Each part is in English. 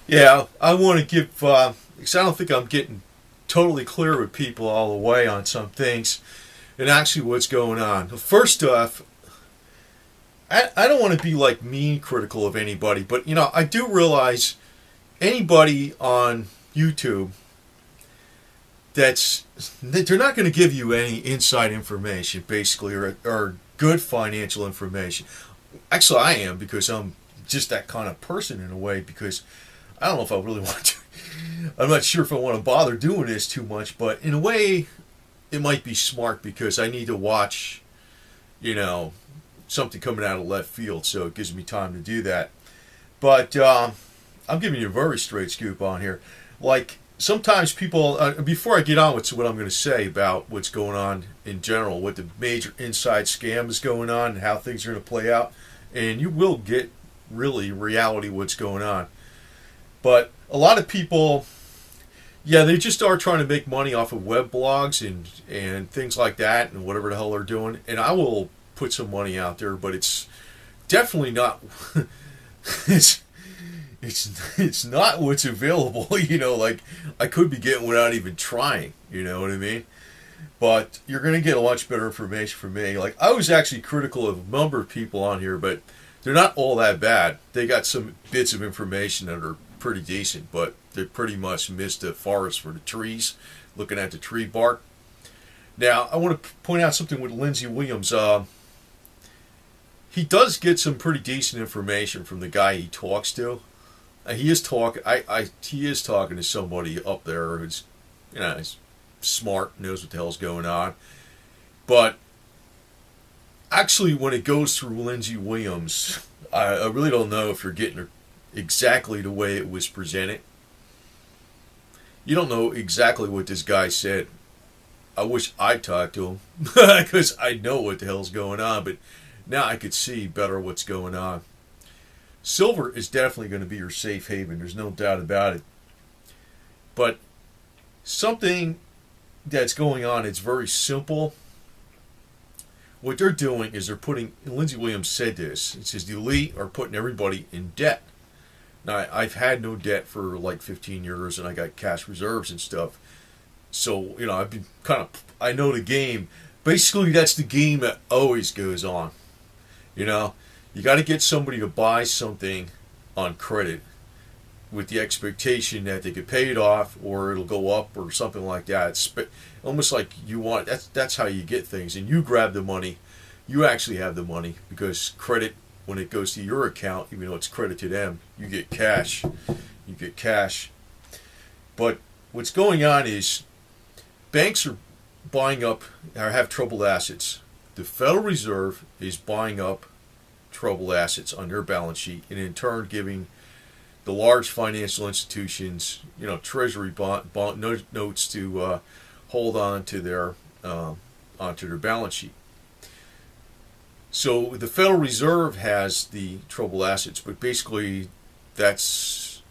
Yeah, I want to give, because I don't think I'm getting totally clear with people all the way on some things and actually what's going on. First off, I don't want to be like mean critical of anybody, but I do realize anybody on YouTube they're not going to give you any inside information basically, or good financial information. Actually, I am, because I'm just that kind of person in a way, because I don't know if I really want to. I'm not sure if I want to bother doing this too much, but in a way, it might be smart because I need to watch, you know, something coming out of left field, so it gives me time to do that. But I'm giving you a very straight scoop on here. Like, sometimes people, before I get on with what I'm going to say about what's going on in general, what the major inside scam is going on, and how things are going to play out, and you will get really reality what's going on. But a lot of people, yeah, they just are trying to make money off of web blogs and things like that, and whatever the hell they're doing. And I will put some money out there, but it's definitely not. it's it's not what's available. Like I could be getting without even trying. You know what I mean? But you're going to get a much better information from me. Like, I was actually critical of a number of people on here, but they're not all that bad. They got some bits of information that are pretty decent, but they pretty much missed the forest for the trees, looking at the tree bark. Now, I want to point out something with Lindsey Williams. He does get some pretty decent information from the guy he talks to. He is talking. He is talking to somebody up there who's, he's smart, knows what the hell's going on. But actually, when it goes through Lindsey Williams, I really don't know if you're getting exactly the way it was presented. You don't know exactly what this guy said. I wish I talked to him because I know what the hell's going on, but now I could see better what's going on. Silver is definitely going to be your safe haven. There's no doubt about it. But something that's going on, it's very simple. What they're doing is they're putting, Lindsey Williams said this, it says the elite are putting everybody in debt. Now, I've had no debt for like 15 years, and I got cash reserves and stuff. So, I've been I know the game. Basically, that's the game that always goes on. You got to get somebody to buy something on credit with the expectation that they could pay it off or it'll go up or something like that. It's almost like you want, that's how you get things. And you grab the money. You actually have the money, because credit, when it goes to your account, even though it's credit to them, you get cash. You get cash. But what's going on is banks are buying up, or have troubled assets. The Federal Reserve is buying up troubled assets on their balance sheet, and in turn giving the large financial institutions, treasury bond notes to hold on to their onto their balance sheet. So the Federal Reserve has the troubled assets, but basically that's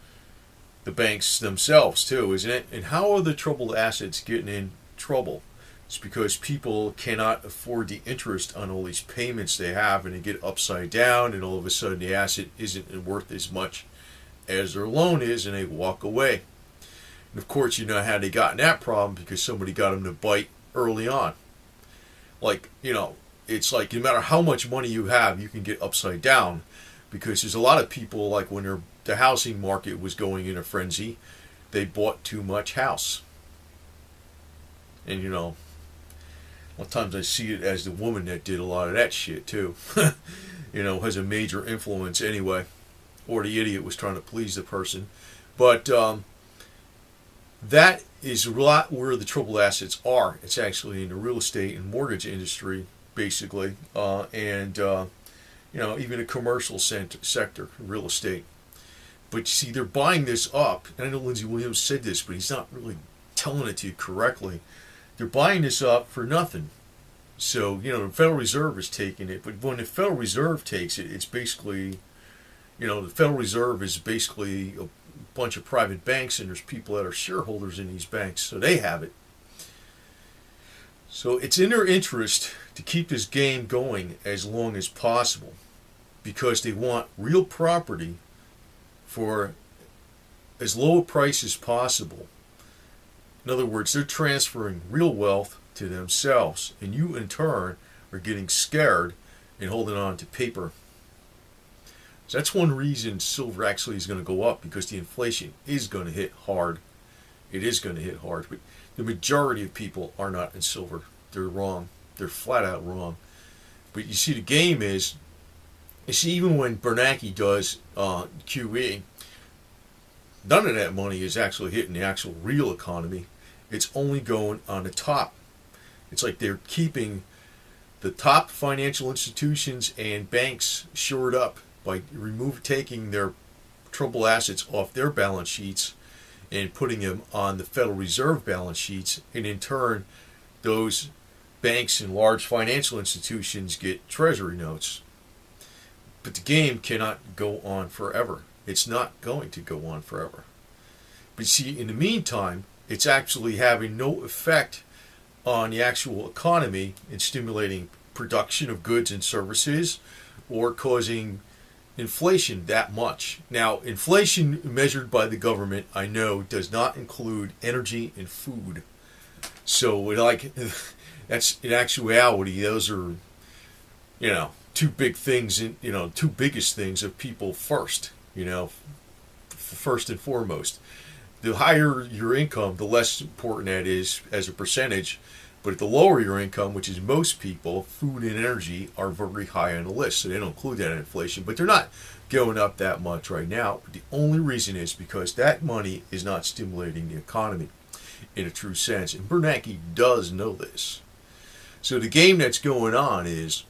the banks themselves too, isn't it? And how are the troubled assets getting in trouble? It's because people cannot afford the interest on all these payments they have, and they get upside down, and all of a sudden the asset isn't worth as much as their loan is, and they walk away. And of course, you know how they got in that problem, because somebody got them to bite early on. Like, it's like no matter how much money you have, you can get upside down, because there's a lot of people, like when the housing market was going in a frenzy, they bought too much house. And a lot of times I see it as the woman that did a lot of that shit too. Has a major influence anyway. Or the idiot was trying to please the person. But that is a lot where the troubled assets are. It's actually in the real estate and mortgage industry, basically. And even a commercial sector, real estate. But you see, they're buying this up. And I know Lindsey Williams said this, but he's not really telling it to you correctly. They're buying this up for nothing. So, the Federal Reserve is taking it. But when the Federal Reserve takes it, it's basically, the Federal Reserve is basically a bunch of private banks, and there's people that are shareholders in these banks, so they have it. So it's in their interest to keep this game going as long as possible, because they want real property for as low a price as possible. In other words, they're transferring real wealth to themselves, and you in turn are getting scared and holding on to paper. So that's one reason silver actually is going to go up, because the inflation is going to hit hard. It is going to hit hard, but the majority of people are not in silver. They're wrong. They're flat out wrong. But you see, the game is, you see, even when Bernanke does QE, none of that money is actually hitting the actual real economy. It's only going on the top. It's like they're keeping the top financial institutions and banks shored up by taking their troubled assets off their balance sheets and putting them on the Federal Reserve balance sheets, and in turn, those banks and large financial institutions get treasury notes. But the game cannot go on forever. It's not going to go on forever. But see, in the meantime, it's actually having no effect on the actual economy in stimulating production of goods and services or causing inflation that much. Now, inflation measured by the government, I know, does not include energy and food. So, that's in actuality, those are, two big things, two biggest things of people first, first and foremost. The higher your income, the less important that is as a percentage. But at the lower your income, which is most people, food and energy are very high on the list. So they don't include that in inflation. But they're not going up that much right now. But the only reason is because that money is not stimulating the economy in a true sense. And Bernanke does know this. So the game that's going on is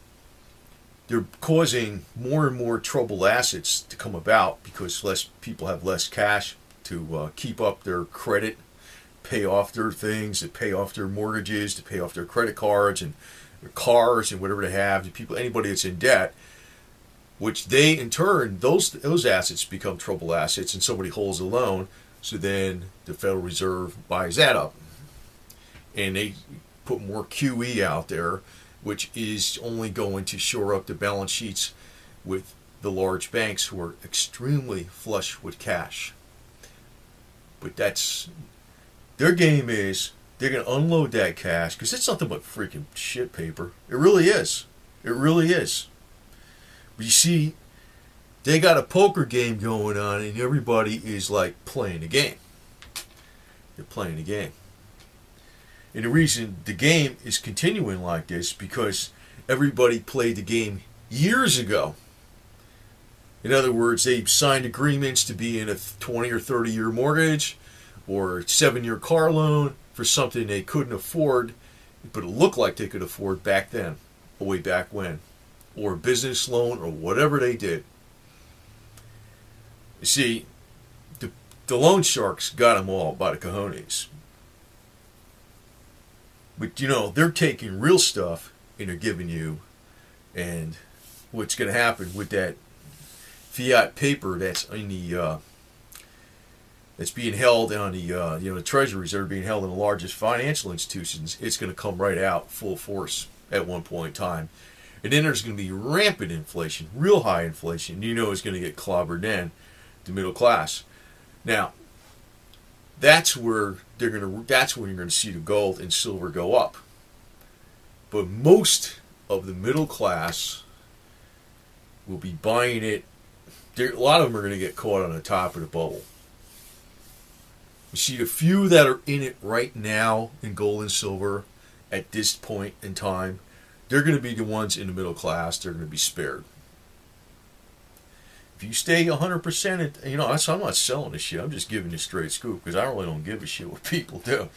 they're causing more and more troubled assets to come about because less people have less cash to keep up their credit, pay off their things, to pay off their mortgages, to pay off their credit cards and their cars and whatever they have. The people, anybody that's in debt, which they in turn, those assets become troubled assets, and somebody holds a loan. So then the Federal Reserve buys that up, and they put more QE out there, which is only going to shore up the balance sheets with the large banks who are extremely flush with cash. But that's their game is they're going to unload that cash because it's nothing but freaking shit paper. It really is. It really is. But you see, they got a poker game going on and everybody is like playing the game. They're playing the game. And the reason the game is continuing like this because everybody played the game years ago. In other words, they signed agreements to be in a 20 or 30-year mortgage or 7-year car loan for something they couldn't afford, but it looked like they could afford back then, way back when, or a business loan or whatever they did. You see, the loan sharks got them all by the cojones. But, they're taking real stuff and they're giving you, and what's going to happen with that fiat paper that's in the that's being held on the treasuries that are being held in the largest financial institutions, it's going to come right out full force at one point in time, and then there's going to be rampant inflation, real high inflation. It's going to get clobbered then, the middle class. Now, that's where you're going to see the gold and silver go up. But most of the middle class will be buying it. A lot of them are going to get caught on the top of the bubble. You see, the few that are in it right now in gold and silver at this point in time, they're going to be the ones in the middle class. They're going to be spared. If you stay 100%, I'm not selling this shit. I'm just giving you straight scoop because I really don't give a shit what people do.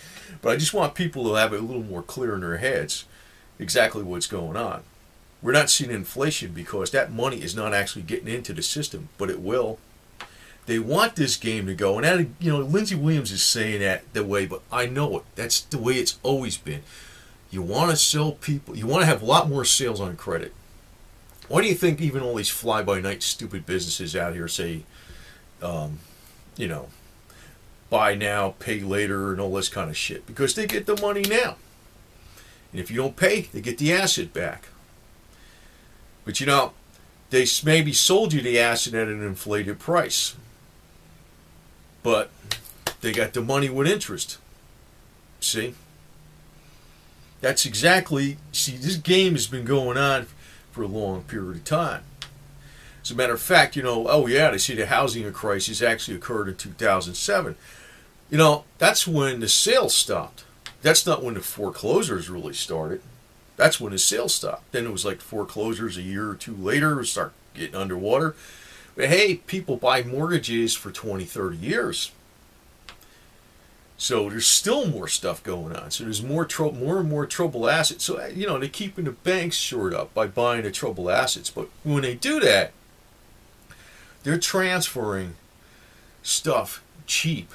But I just want people to have it a little more clear in their heads exactly what's going on. We're not seeing inflation because that money is not actually getting into the system, but it will. They want this game to go, and that, Lindsey Williams is saying that the way, but I know it. That's the way it's always been. You want to sell people. You want to have a lot more sales on credit. Why do you think even all these fly-by-night stupid businesses out here say, buy now, pay later, and all this kind of shit? Because they get the money now. And if you don't pay, they get the asset back. But they maybe sold you the asset at an inflated price. but they got the money with interest. See? That's exactly, see, this game has been going on for a long period of time. As a matter of fact, you know, oh yeah, they see the housing crisis actually occurred in 2007. You know, that's when the sales stopped. That's not when the foreclosures really started. That's when the sales stopped. Then it was like foreclosures a year or two later start getting underwater. But hey, people buy mortgages for 20, 30 years. So there's still more stuff going on. So there's more and more troubled assets. So, you know, they're keeping the banks shored up by buying the troubled assets. But when they do that, they're transferring stuff cheap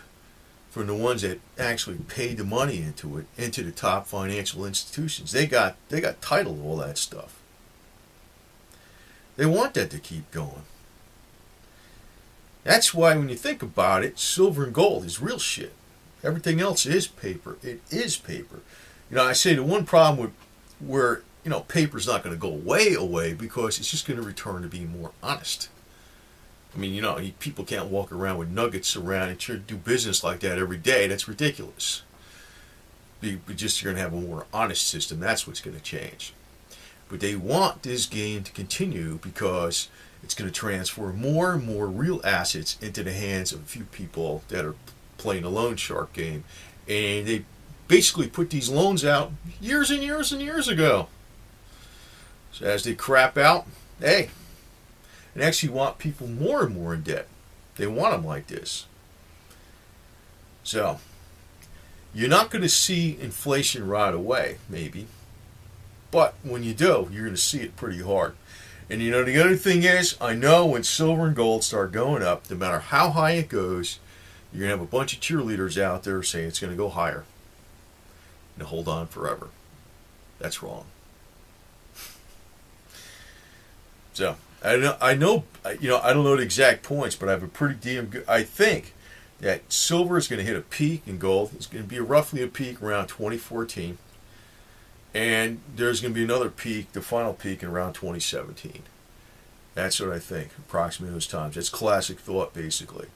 from the ones that actually paid the money into it, into the top financial institutions. They got title to all that stuff. They want that to keep going. That's why when you think about it, silver and gold is real shit. Everything else is paper. It is paper. You know, I say the one problem with where, you know, paper's not going to go away because it's just going to return to being more honest. I mean, you know, people can't walk around with nuggets around and try to do business like that every day. That's ridiculous. But just you're going to have a more honest system. That's what's going to change. But they want this game to continue because it's going to transfer more and more real assets into the hands of a few people that are playing a loan shark game. And they basically put these loans out years and years and years ago. So as they crap out, hey, and actually want people more and more in debt. They want them like this. So, you're not going to see inflation right away, maybe. But when you do, you're going to see it pretty hard. And you know, the other thing is, I know when silver and gold start going up, no matter how high it goes, you're going to have a bunch of cheerleaders out there saying it's going to go higher. And hold on forever. That's wrong. So, I know, you know, I don't know the exact points, but I have a pretty damn good, I think that silver is going to hit a peak in gold. It's going to be roughly a peak around 2014. And there's going to be another peak, the final peak, in around 2017. That's what I think, approximately those times. That's classic thought, basically.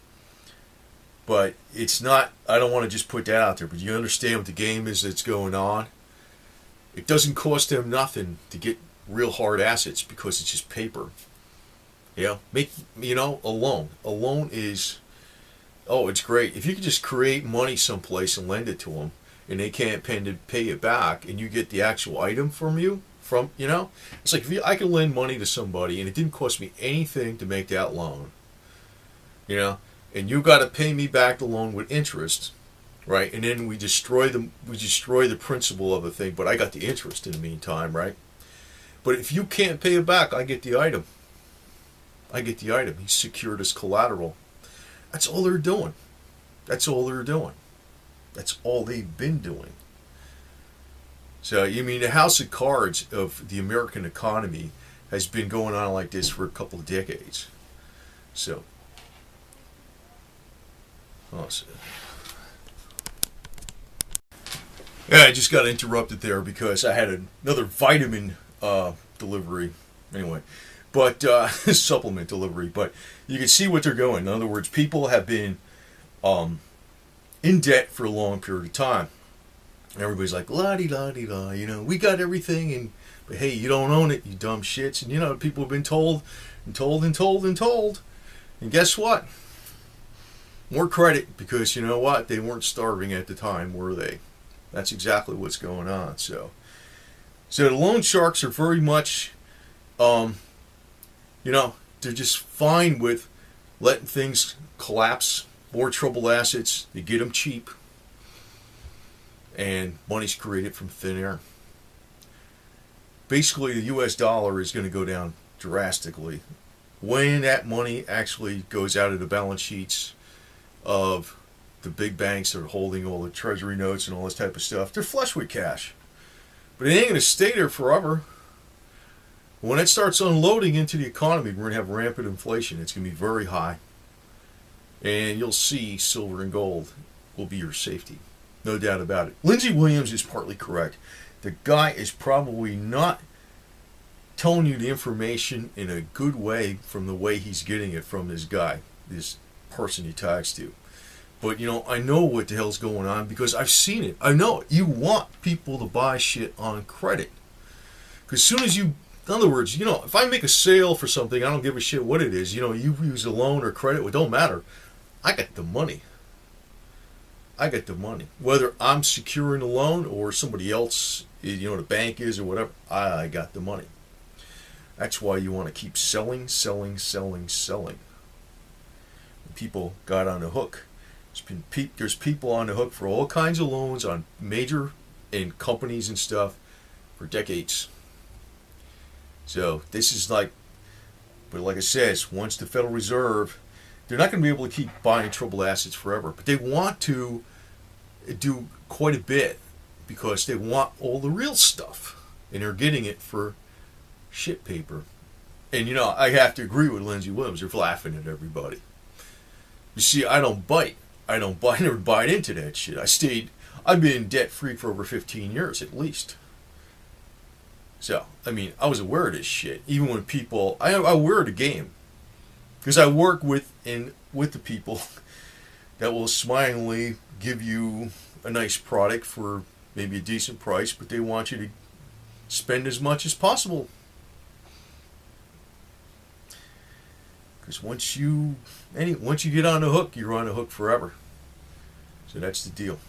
But it's not, I don't want to just put that out there, but you understand what the game is that's going on. It doesn't cost them nothing to get real hard assets because it's just paper. Yeah, make, you know, a loan. A loan is, oh, it's great. If you can just create money someplace and lend it to them, and they can't pay it back, and you get the actual item from you, you know, it's like if I can lend money to somebody and it didn't cost me anything to make that loan, you know, and you got to pay me back the loan with interest, right? And then we destroy the principle of the thing, but I got the interest in the meantime, right? But if you can't pay it back, I get the item. I get the item. He's secured as collateral. That's all they're doing. That's all they're doing. That's all they've been doing. So, you mean the house of cards of the American economy has been going on like this for a couple of decades. So, yeah, I just got interrupted there because I had another vitamin delivery. Anyway. But supplement delivery, but you can see what they're going. In other words, people have been in debt for a long period of time. And everybody's like, la-di-la-di-la, you know, we got everything, but hey, you don't own it, you dumb shits. And you know, people have been told and told and told and told. And guess what? More credit, because you know what? They weren't starving at the time, were they? That's exactly what's going on. So the loan sharks are very much you know, they're just fine with letting things collapse, more troubled assets, you get them cheap, and money's created from thin air. Basically, the US dollar is going to go down drastically when that money actually goes out of the balance sheets of the big banks that are holding all the treasury notes and all this type of stuff. They're flush with cash. But it ain't going to stay there forever. When it starts unloading into the economy, we're going to have rampant inflation. It's going to be very high. And you'll see silver and gold will be your safety. No doubt about it. Lindsey Williams is partly correct. The guy is probably not telling you the information in a good way from the way he's getting it from this guy, this person he talks to. But, I know what the hell's going on because I've seen it. I know it. You want people to buy shit on credit. Because as soon as you, in other words, if I make a sale for something, I don't give a shit what it is. You use a loan or credit, it don't matter. I got the money. I get the money. Whether I'm securing the loan or somebody else, the bank is or whatever, I got the money. That's why you want to keep selling, selling, selling, selling. People got on the hook. There's people on the hook for all kinds of loans on major and companies and stuff for decades. So this is but like I said, once the Federal Reserve, they're not going to be able to keep buying troubled assets forever, but they want to do quite a bit because they want all the real stuff, and they're getting it for shit paper. And I have to agree with Lindsey Williams. They're laughing at everybody. You see, I don't bite. I never bite into that shit. I've been debt free for over 15 years at least. So, I was aware of this shit. Even when people, I'm aware of the game. Because I work with the people that will smilingly give you a nice product for maybe a decent price, but they want you to spend as much as possible. Because once you get on the hook, you're on the hook forever. So that's the deal.